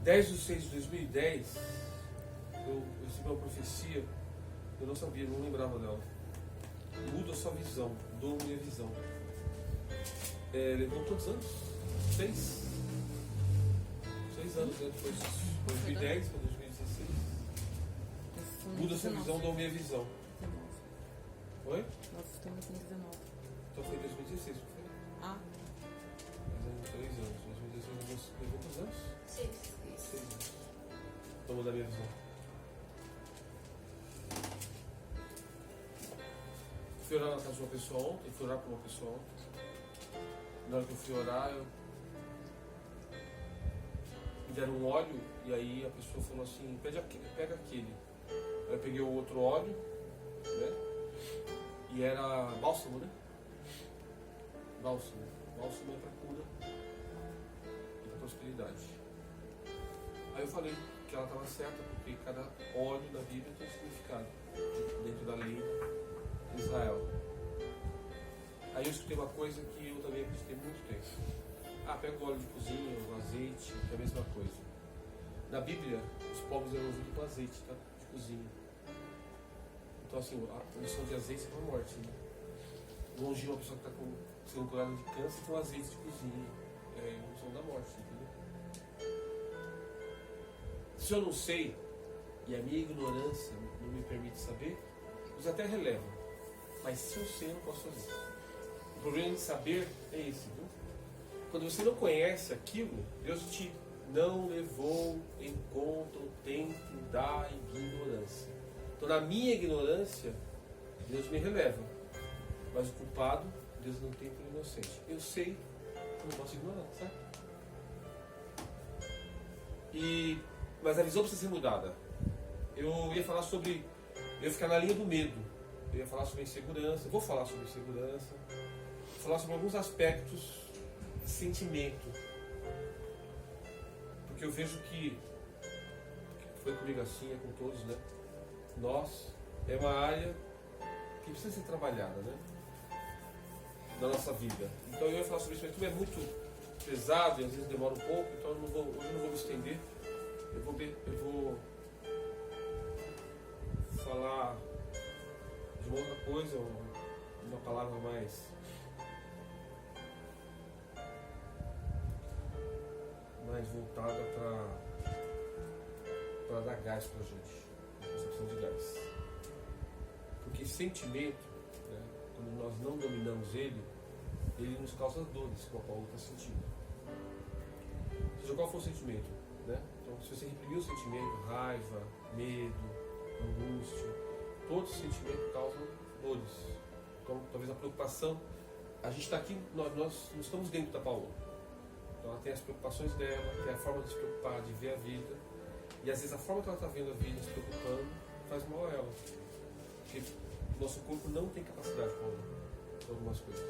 10/6/2010, eu recebi uma profecia, eu não sabia, não lembrava dela. Muda a sua visão, dou minha visão. Levou quantos anos? 6 anos, né? Depois 2010 para 2016. Muda a sua visão, dou minha visão. 19. Oi? Nós estamos em 19. Então foi 2016, não foi? Ah. Mais 3 anos. 2016 levou quantos anos? 6. 6 anos. Então mudar minha visão. Fui orar na casa de uma pessoa ontem, fui orar para uma pessoa ontem. Na hora que eu fui orar, me deram um óleo e aí a pessoa falou assim, pega aquele. Aí eu peguei o outro óleo, né? E era bálsamo, né? Bálsamo. Bálsamo é para cura e para prosperidade. Aí eu falei que ela estava certa, porque cada óleo da Bíblia tem um significado dentro da lei de Israel. Aí eu escutei uma coisa que eu também acreditei muito tempo. Pega o óleo de cozinha, o azeite, que é a mesma coisa. Na Bíblia, os povos eram usados com azeite, tá? De cozinha. Então assim, a unção de azeite é para a morte, né? Longe de uma pessoa que está sendo curada de câncer com azeite de cozinha. É a unção da morte, entendeu? Se eu não sei, e a minha ignorância não me permite saber, Deus até releva. Mas se eu sei, eu não posso fazer. O problema de saber é esse, viu? Quando você não conhece aquilo, Deus te não levou em conta o tempo da ignorância. Então, na minha ignorância, Deus me releva. Mas o culpado, Deus não tem por inocente. Eu sei, eu não posso ignorar, certo? Mas a visão precisa ser mudada. Eu ia falar sobre... Eu ia ficar na linha do medo. Eu ia falar sobre insegurança. Vou falar sobre insegurança. Vou falar sobre alguns aspectos de sentimento. Porque eu vejo que foi comigo assim, é com todos, né? Nós, é uma área que precisa ser trabalhada, né? Na nossa vida. Então eu ia falar sobre isso, mas tudo é muito pesado e às vezes demora um pouco, então hoje eu não vou me estender. Eu vou falar de uma outra coisa, uma palavra mais voltada para dar gás para a gente, concepção de gás. Porque sentimento, né, quando nós não dominamos ele nos causa dores, como a Paulo está sentindo. Seja qual for o sentimento, né? Então, se você reprimir o sentimento, raiva, medo, angústia, todo sentimento causa dores. Então, talvez a preocupação, a gente está aqui, nós não estamos dentro da Paola. Então, ela tem as preocupações dela, tem a forma de se preocupar, de ver a vida. E às vezes a forma que ela está vendo a vida, se preocupando, faz mal a ela. Porque o nosso corpo não tem capacidade para algumas coisas.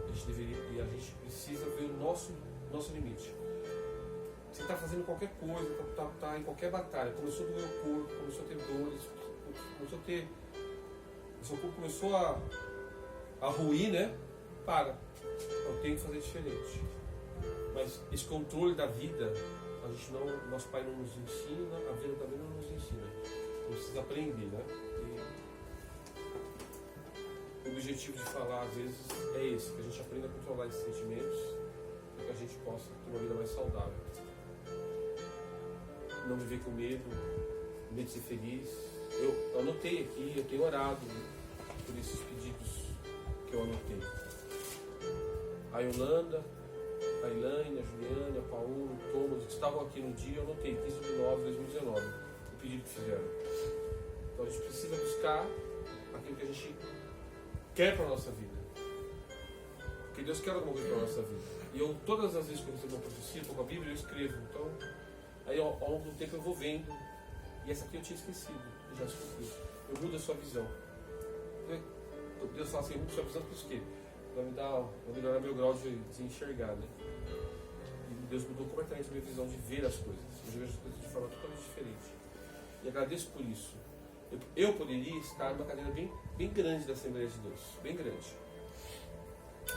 A gente precisa ver o nosso limite. Você está fazendo qualquer coisa, está em qualquer batalha, começou a doer o corpo, começou a ter dores, o seu corpo começou a ruir, né? Para. Eu tenho que fazer diferente. Mas esse controle da vida, nosso pai não nos ensina, a vida também não nos ensina. Você precisa aprender, né? E o objetivo de falar, às vezes, é esse, que a gente aprenda a controlar esses sentimentos, para que a gente possa ter uma vida mais saudável. Não viver com medo de ser feliz. Eu anotei aqui, eu tenho orado, né, por esses pedidos que eu anotei. A Yolanda, a Elaine, a Juliana, a Paulo, o Thomas, que estavam aqui no dia, eu anotei, 15 de 2019, o pedido que fizeram. Então a gente precisa buscar aquilo que a gente quer para a nossa vida. Porque Deus quer alguma coisa para a nossa vida. E eu, todas as vezes que eu recebo uma profecia, estou com a Bíblia, eu escrevo. Então, aí ao longo do tempo eu vou vendo. E essa aqui eu tinha esquecido, eu já se cumpriu. Eu mudo a sua visão. Deus fala assim, eu mudo a sua visão por quê? Vai melhorar meu grau de enxergar, né? E Deus mudou completamente a minha visão de ver as coisas. Eu vejo as coisas de forma totalmente diferente. E agradeço por isso. Eu poderia estar numa cadeira bem grande da Assembleia de Deus. Bem grande.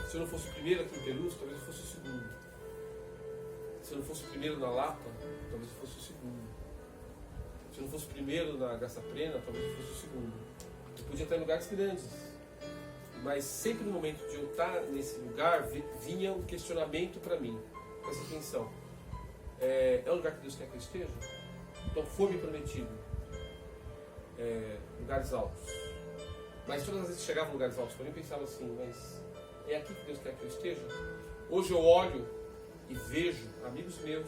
Se eu não fosse o primeiro aqui em Perus, talvez eu fosse o segundo. Se eu não fosse o primeiro na Lapa, talvez eu fosse o segundo. Se eu não fosse o primeiro na graça plena, talvez eu fosse o segundo. Eu podia estar em lugares grandes, mas sempre no momento de eu estar nesse lugar, vinha um questionamento para mim. Presta atenção. É o lugar que Deus quer que eu esteja? Então foi-me prometido lugares altos. Mas todas as vezes que chegava em lugares altos para mim, eu pensava assim, mas é aqui que Deus quer que eu esteja? Hoje eu olho e vejo amigos meus,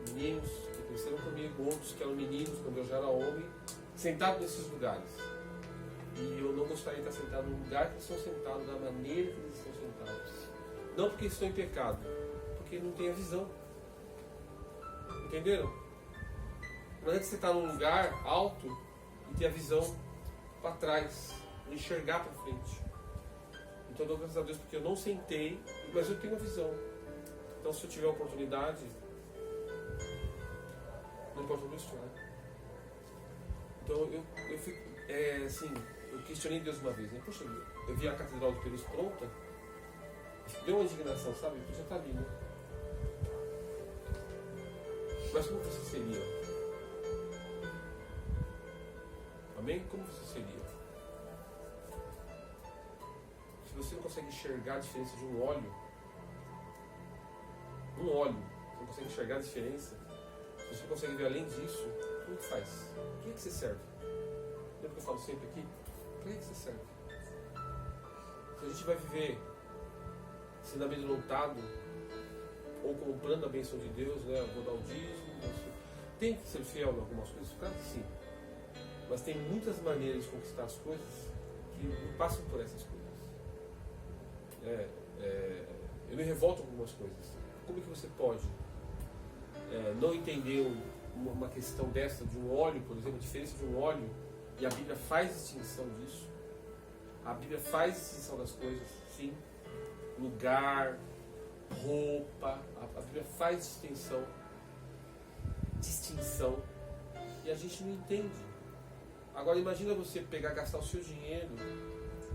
meninos que cresceram comigo, outros que eram meninos quando eu já era homem, sentados nesses lugares. E eu não gostaria de estar sentado no lugar que eles estão sentados, da maneira que eles estão sentados. Não porque estão em pecado, porque não tem a visão. Entenderam? Não adianta você estar num lugar alto e ter a visão para trás, enxergar para frente. Então eu dou graças a Deus porque eu não sentei, mas eu tenho a visão. Então se eu tiver a oportunidade, não importa onde eu estou, né? Então eu fico, assim, eu questionei Deus uma vez, né? Poxa, eu vi a Catedral de Perus pronta, deu uma indignação, sabe? Eu já está ali, né? Mas como você seria? Amém? Como você seria? Se você não consegue enxergar a diferença de um óleo, você não consegue enxergar a diferença, se você não consegue ver além disso, como que faz? Para que você serve? Lembra que eu falo sempre aqui? Para que você serve? Se a gente vai viver sendo amedrontado ou comprando a bênção de Deus, né? Eu vou dar o dízimo, tem que ser fiel em algumas coisas? Claro que sim. Mas tem muitas maneiras de conquistar as coisas que não passam por essas coisas. Eu me revolto com algumas coisas. Como é que você pode não entender uma questão dessa, de um óleo, por exemplo, a diferença de um óleo, e a Bíblia faz distinção disso? A Bíblia faz distinção das coisas, sim. Lugar, roupa, a Bíblia faz distinção, e a gente não entende. Agora imagina você gastar o seu dinheiro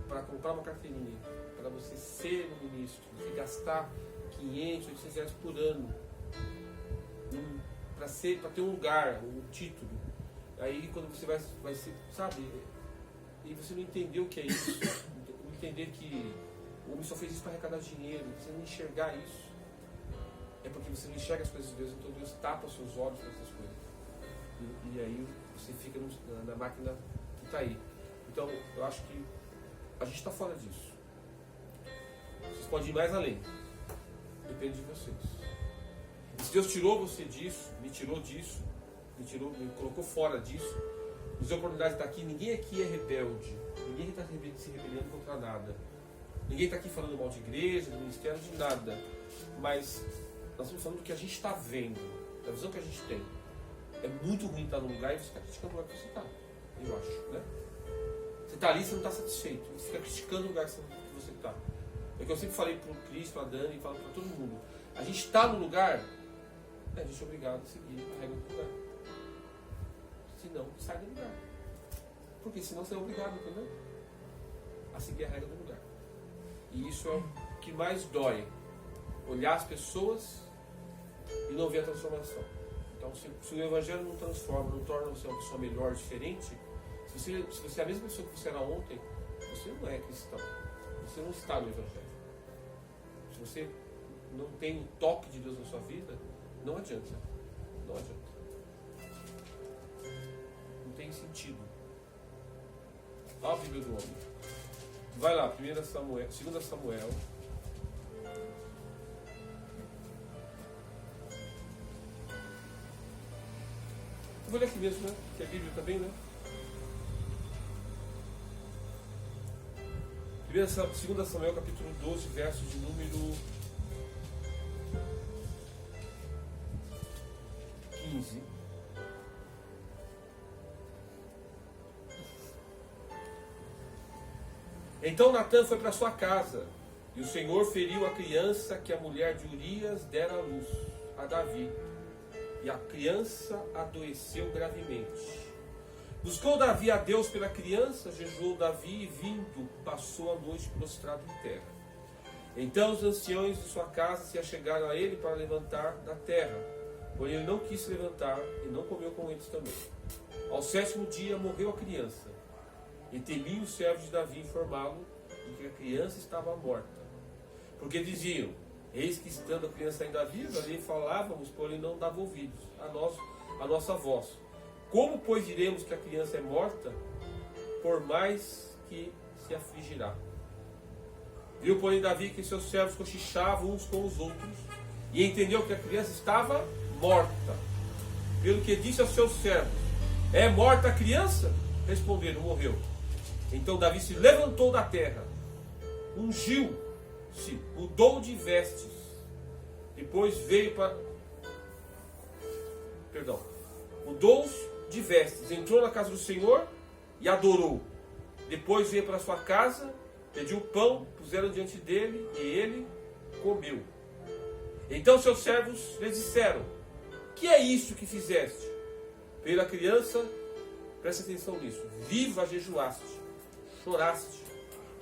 para comprar uma carteirinha, para você ser um ministro, você gastar 500, 800 reais por ano para ter um lugar, um título. Aí quando você vai ser, sabe, e você não entendeu o que é isso, não entender que o homem só fez isso para arrecadar dinheiro, você não enxergar isso, é porque você não enxerga as coisas de Deus, então Deus tapa os seus olhos para essas coisas. E aí você fica na máquina que está aí. Então eu acho que a gente está fora disso. Vocês podem ir mais além. Depende de vocês. E se Deus tirou você disso, me tirou disso, me colocou fora disso, nos deu a oportunidade de estar aqui. Ninguém aqui é rebelde. Ninguém está se rebelando contra nada. Ninguém está aqui falando mal de igreja, de ministério, de nada. Mas nós estamos falando do que a gente está vendo, da visão que a gente tem. É muito ruim estar num lugar e você está criticando o lugar que você está. Eu acho, né? Você está ali e você não está satisfeito. Você fica criticando o lugar que você está. É o que eu sempre falei para o Cris, para a Dani, e falo para todo mundo. A gente está no lugar, a gente é obrigado a seguir a regra do lugar. Senão, sai do lugar. Porque senão você é obrigado, entendeu? A seguir a regra do lugar. E isso é o que mais dói. Olhar as pessoas e não ver a transformação. Então, se o Evangelho não transforma, não torna você uma pessoa melhor, diferente, se você é a mesma pessoa que você era ontem, você não é cristão. Você não está no Evangelho. Se você não tem o toque de Deus na sua vida, não adianta. Não adianta. Não tem sentido. Olha a Bíblia do homem. Vai lá, 2 Samuel. Eu vou ler aqui mesmo, né? Que a Bíblia também, né? 2 Samuel, capítulo 12, verso de número 15. Então Natã foi para sua casa, e o Senhor feriu a criança que a mulher de Urias dera à luz, a Davi. E a criança adoeceu gravemente. Buscou Davi a Deus pela criança, jejuou Davi e vindo, passou a noite prostrado em terra. Então os anciões de sua casa se achegaram a ele para levantar da terra. Porém ele não quis se levantar e não comeu com eles também. Ao 7º dia morreu a criança. E temiam os servos de Davi informá-lo de que a criança estava morta. Porque diziam: eis que estando a criança ainda viva, lhe falávamos, porém não dava ouvidos a nossa voz. Como, pois, diremos que a criança é morta, por mais que se afligirá? Viu, porém, Davi que seus servos cochichavam uns com os outros, e entendeu que a criança estava morta. Pelo que disse aos seus servos: é morta a criança? Responderam: morreu. Então Davi se levantou da terra, ungiu-se, mudou de vestes, depois veio para... mudou-se de vestes, entrou na casa do Senhor e adorou. Depois veio para sua casa, pediu pão, puseram diante dele e ele comeu. Então seus servos lhe disseram: que é isso que fizeste? Pela criança, presta atenção nisso, viva jejuaste, choraste.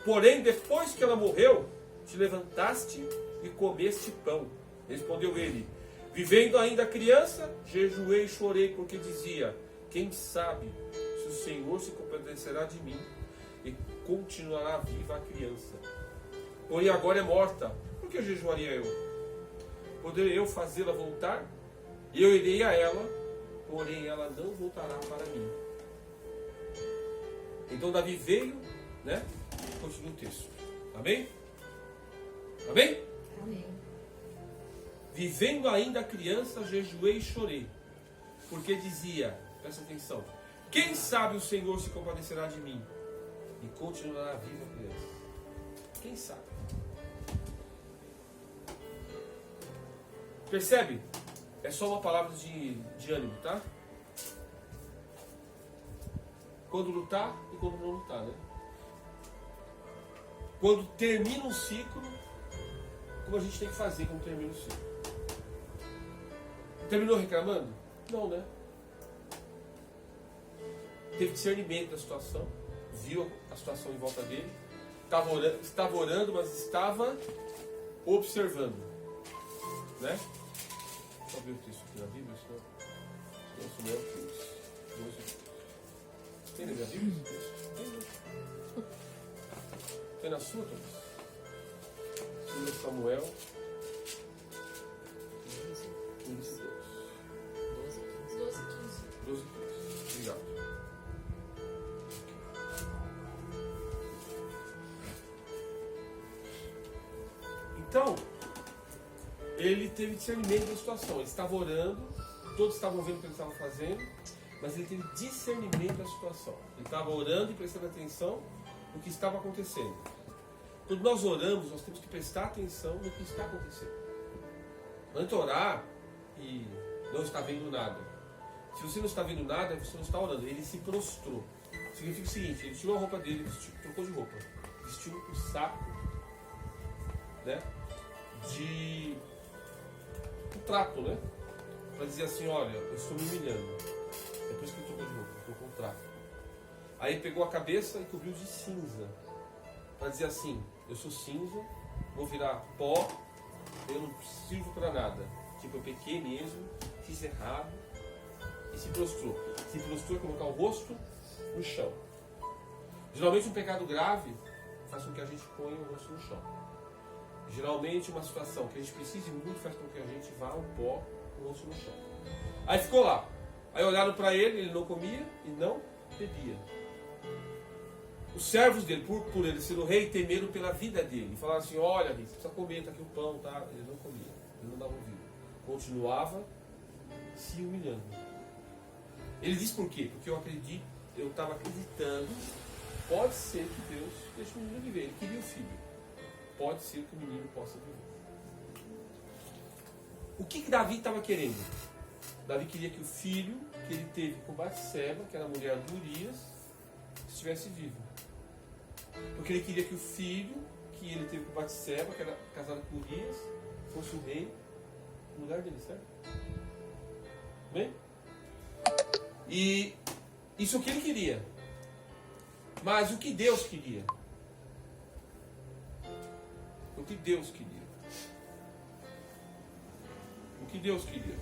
Porém, depois que ela morreu, te levantaste e comeste pão. Respondeu ele: vivendo ainda a criança, jejuei e chorei, porque dizia: quem sabe se o Senhor se compadecerá de mim e continuará viva a criança. Porém agora é morta, por que jejuaria eu? Poderei eu fazê-la voltar? E eu irei a ela, porém ela não voltará para mim. Então Davi veio, né? Continua o texto. Amém? Amém? Amém. Vivendo ainda a criança, jejuei e chorei, porque dizia, presta atenção: quem sabe o Senhor se compadecerá de mim e continuará viva a criança? Quem sabe? Percebe? É só uma palavra de ânimo, tá? Quando lutar e quando não lutar, né? Quando termina um ciclo, como a gente tem que fazer quando termina o ciclo? Terminou reclamando? Não, né? Teve discernimento da situação, viu a situação em volta dele, estava orando, mas estava observando, né? Deixa eu ver o texto aqui na Bíblia, senão tem na minha Bíblia? Tem na sua, Thomas? 2 Samuel 15, 12, 15. Obrigado. Então, ele teve discernimento da situação. Ele estava orando, todos estavam vendo o que ele estava fazendo, mas ele teve discernimento da situação. Ele estava orando e prestando atenção no que estava acontecendo. Quando nós oramos, nós temos que prestar atenção no que está acontecendo. Não adianta orar e não está vendo nada. Se você não está vendo nada, você não está orando. Ele se prostrou. Significa o seguinte: ele tirou a roupa dele, trocou de roupa, vestiu um saco, né, de um trapo, né, para dizer assim: olha, eu estou me humilhando. É por isso que ele trocou de roupa, trocou um trapo. Aí pegou a cabeça e cobriu de cinza, para dizer assim: eu sou cinza, vou virar pó, eu não sirvo para nada. Tipo, eu pequei mesmo, fiz errado. E se prostrou. Se prostrou é colocar o rosto no chão. Geralmente um pecado grave faz com que a gente ponha o rosto no chão. Geralmente uma situação que a gente precise muito faz com que a gente vá ao pó com o rosto no chão. Aí ficou lá. Aí olharam para ele não comia e não bebia. Os servos dele, por ele ser o rei, temeram pela vida dele. E falaram assim: olha, rei, você precisa comer, está aqui o pão, tá? Ele não comia, ele não dava ouvido. Continuava se humilhando. Ele disse por quê? Porque eu estava acreditando, pode ser que Deus deixe o menino viver. Ele queria o filho. Pode ser que o menino possa viver. O que Davi estava querendo? Davi queria que o filho que ele teve com Batseba, que era a mulher de Urias, estivesse vivo. Porque ele queria que o filho que ele teve com Batseba, que era casado com Urias, fosse o rei no lugar dele, certo? Bem? E isso é o que ele queria. Mas o que Deus queria? O que Deus queria? O que Deus queria?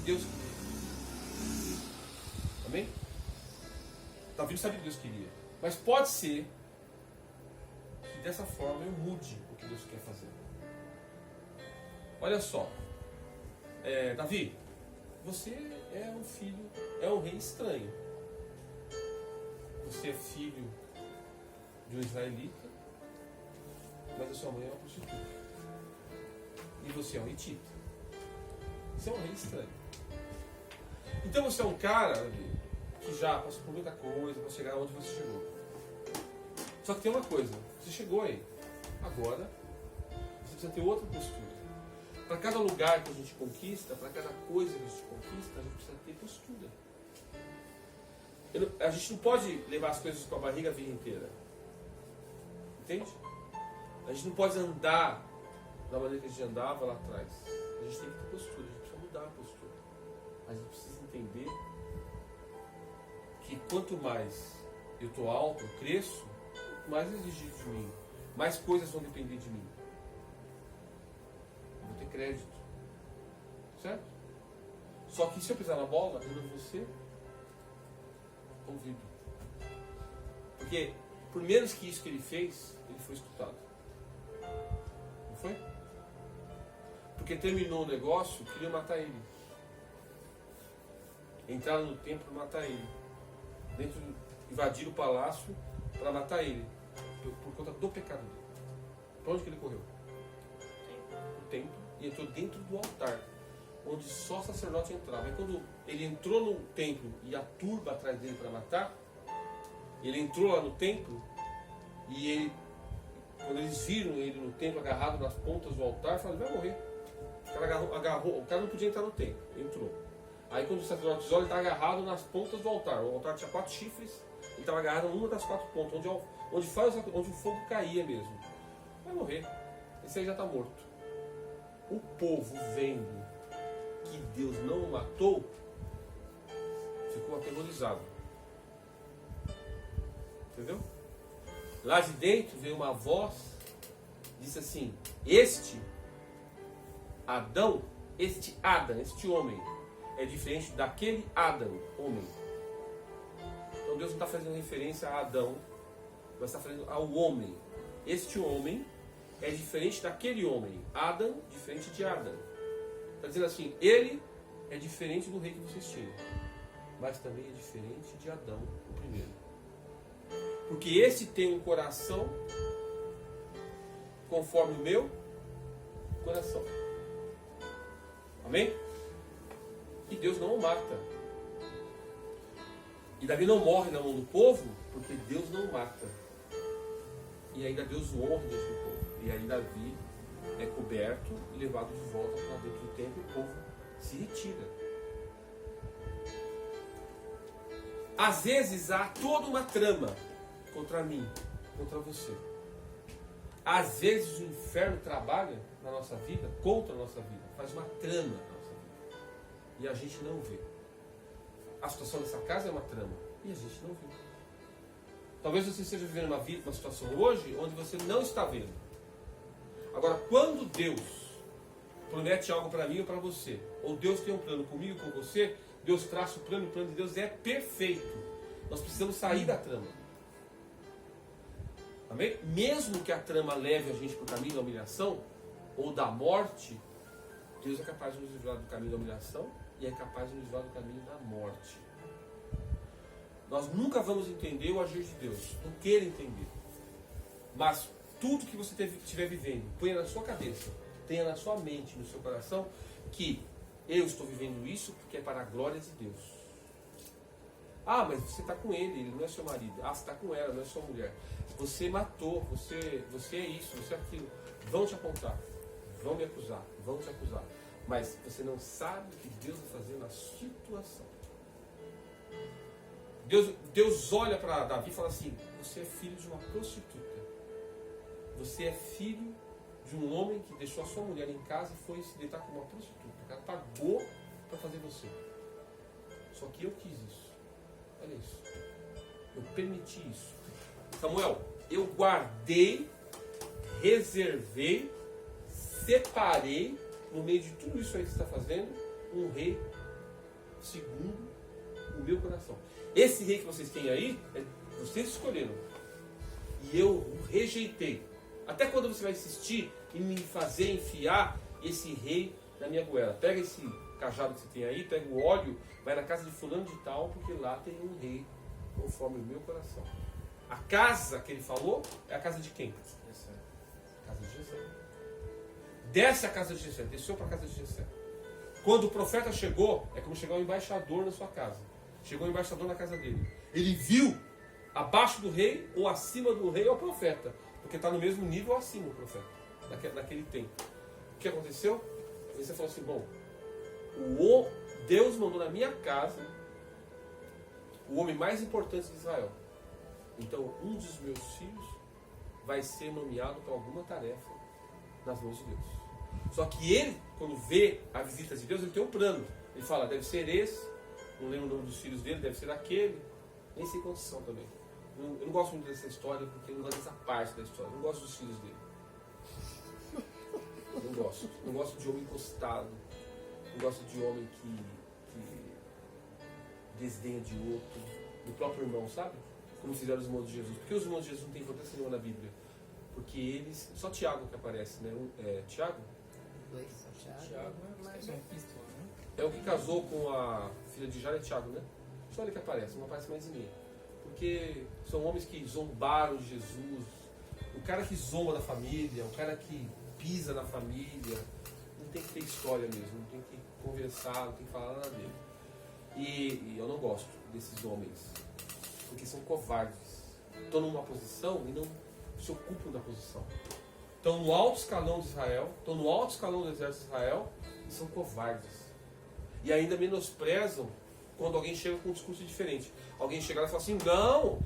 Deus queria. Amém? Davi não sabia o que Deus queria. Mas pode ser que dessa forma eu mude o que Deus quer fazer. Olha só. Davi, você é um filho, é um rei estranho. Você é filho de um israelita, mas a sua mãe é uma prostituta. E você é um hitita. Você é um rei estranho. Então você é um cara, Davi, que já passou por muita coisa para chegar onde você chegou. Só que tem uma coisa, você chegou aí. Agora, você precisa ter outra postura. Para cada lugar que a gente conquista, para cada coisa que a gente conquista, a gente precisa ter postura. A gente não pode levar as coisas com a barriga a vida inteira. Entende? A gente não pode andar da maneira que a gente andava lá atrás. A gente tem que ter postura, a gente precisa mudar a postura. A gente precisa entender que quanto mais eu estou alto, eu cresço, mais exigir de mim, mais coisas vão depender de mim. Eu vou ter crédito. Certo? Só que se eu pisar na bola, eu não vou ser ouvido. Porque, por menos que isso que ele fez, ele foi escutado. Não foi? Porque terminou o negócio, queriam matar ele. Entraram no templo e matar ele. Invadiram o palácio para matar ele. Por conta do pecado dele. Para onde que ele correu? O templo. E entrou dentro do altar, onde só o sacerdote entrava. E quando ele entrou no templo e a turba atrás dele para matar, ele entrou lá no templo e ele, quando eles viram ele no templo agarrado nas pontas do altar, falaram, vai morrer. O cara agarrou, o cara não podia entrar no templo, entrou. Aí quando o sacerdote olha, ele está agarrado nas pontas do altar. O altar tinha 4 chifres, ele estava agarrado em uma das 4 pontas, onde o fogo caía mesmo. Vai morrer. Esse aí já está morto. O povo, vendo que Deus não o matou, ficou aterrorizado. Entendeu? Lá de dentro veio uma voz, disse assim, este Adão, este homem, é diferente daquele Adão, homem. Então Deus não está fazendo referência a Adão, mas está fazendo ao homem. Este homem é diferente daquele homem. Adão, diferente de Adão. Está dizendo assim, ele é diferente do rei que vocês tinham, mas também é diferente de Adão, o primeiro. Porque esse tem um coração conforme o meu coração. Amém? E Deus não o mata. E Davi não morre na mão do povo, porque Deus não o mata. E ainda Deus o honra diante do povo. E aí Davi é coberto e levado de volta para dentro do templo e o povo se retira. Às vezes há toda uma trama contra mim, contra você. Às vezes o inferno trabalha na nossa vida, contra a nossa vida, faz uma trama na nossa vida. E a gente não vê. A situação dessa casa é uma trama e a gente não vê. Talvez você esteja vivendo uma situação hoje onde você não está vendo. Agora, quando Deus promete algo para mim ou para você, ou Deus tem um plano comigo ou com você, Deus traça o plano e o plano de Deus é perfeito. Nós precisamos sair da trama. Amém? Mesmo que a trama leve a gente para o caminho da humilhação ou da morte, Deus é capaz de nos livrar do caminho da humilhação e é capaz de nos livrar do caminho da morte. Nós nunca vamos entender o agir de Deus, não queira entender. Mas tudo que você estiver vivendo, ponha na sua cabeça, tenha na sua mente, no seu coração, que eu estou vivendo isso porque é para a glória de Deus. Ah, mas você está com ele não é seu marido. Ah, você está com ela, não é sua mulher. Você matou, você é isso, você é aquilo. Vão te apontar, vão me acusar, vão te acusar. Mas você não sabe o que Deus vai fazer na situação. Deus olha para Davi e fala assim, você é filho de uma prostituta. Você é filho de um homem que deixou a sua mulher em casa e foi se deitar com uma prostituta. Ela pagou para fazer você. Só que eu quis isso. Olha isso. Eu permiti isso. Samuel, eu guardei, reservei, separei, no meio de tudo isso aí que você está fazendo, um rei segundo o meu coração. Esse rei que vocês têm aí, vocês escolheram. E eu o rejeitei. Até quando você vai insistir em me fazer enfiar esse rei na minha goela? Pega esse cajado que você tem aí, pega o óleo, vai na casa de fulano de tal, porque lá tem um rei conforme o meu coração. A casa que ele falou é a casa de quem? A casa de Jessé. Desce a casa de Jessé, desceu para a casa de Jessé. Quando o profeta chegou, é como chegar um embaixador na sua casa. Chegou um embaixador na casa dele. Ele viu abaixo do rei ou acima do rei é o profeta. Porque está no mesmo nível acima o profeta. Naquele tempo. O que aconteceu? Você falou assim, bom, Deus mandou na minha casa o homem mais importante de Israel. Então um dos meus filhos vai ser nomeado para alguma tarefa nas mãos de Deus. Só que ele, quando vê a visita de Deus, ele tem um plano. Ele fala, deve ser esse, não lembro o nome dos filhos dele, deve ser aquele. Nem sei quantos são também. Eu não gosto muito dessa história, porque eu não gosto dessa parte da história. Eu não gosto dos filhos dele. Não gosto. Não gosto de homem encostado. Não gosto de homem que desdenha de outro. Do próprio irmão, sabe? Como fizeram os irmãos de Jesus. Por que os irmãos de Jesus não têm importância nenhuma na Bíblia? Porque eles... Só Tiago que aparece, né? Tiago? Tiago é mais uma epístola, né? É o que casou com a filha de Jairo, é Tiago, né? Só ele que aparece, não aparece mais ninguém. Porque são homens que zombaram de Jesus. O cara que zomba da família, o cara que pisa na família, não tem que ter história mesmo, não tem que conversar, não tem que falar nada dele. E eu não gosto desses homens, porque são covardes. Estão numa posição e não se ocupam da posição. Estão no alto escalão de Israel, estão no alto escalão do exército de Israel e são covardes. E ainda menosprezam quando alguém chega com um discurso diferente. Alguém chega lá e fala assim, não,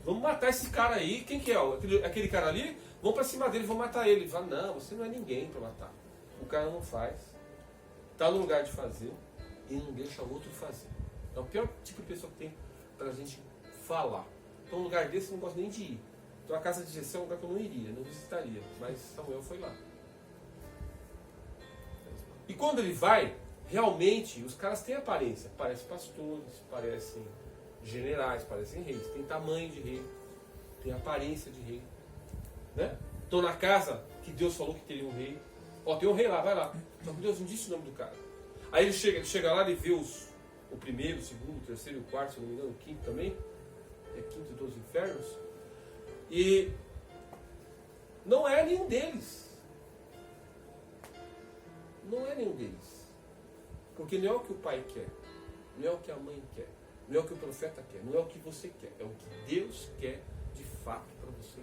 vamos matar esse cara aí. Quem que é? Aquele cara ali? Vamos para cima dele, vamos matar ele. Ele fala, não, você não é ninguém para matar. O cara não faz. Está no lugar de fazer e não deixa o outro fazer. É o pior tipo de pessoa que tem para a gente falar. Então, um lugar desse eu não gosto nem de ir. Então, a casa de Jessé é um lugar que eu não iria, não visitaria. Mas Samuel foi lá. E quando ele vai, realmente, os caras têm aparência. Parecem pastores, parecem generais, parecem reis. Tem tamanho de rei, tem aparência de rei. Né? Estão na casa que Deus falou que teria um rei. Ó, tem um rei lá, vai lá. Só que Deus não disse o nome do cara. Aí ele chega lá e vê o primeiro, o segundo, o terceiro, o quarto, se não me engano, o quinto também. É quinto dos infernos. E não é nenhum deles. Não é nenhum deles. Porque não é o que o pai quer. Não é o que a mãe quer. Não é o que o profeta quer. Não é o que você quer. É o que Deus quer de fato para você.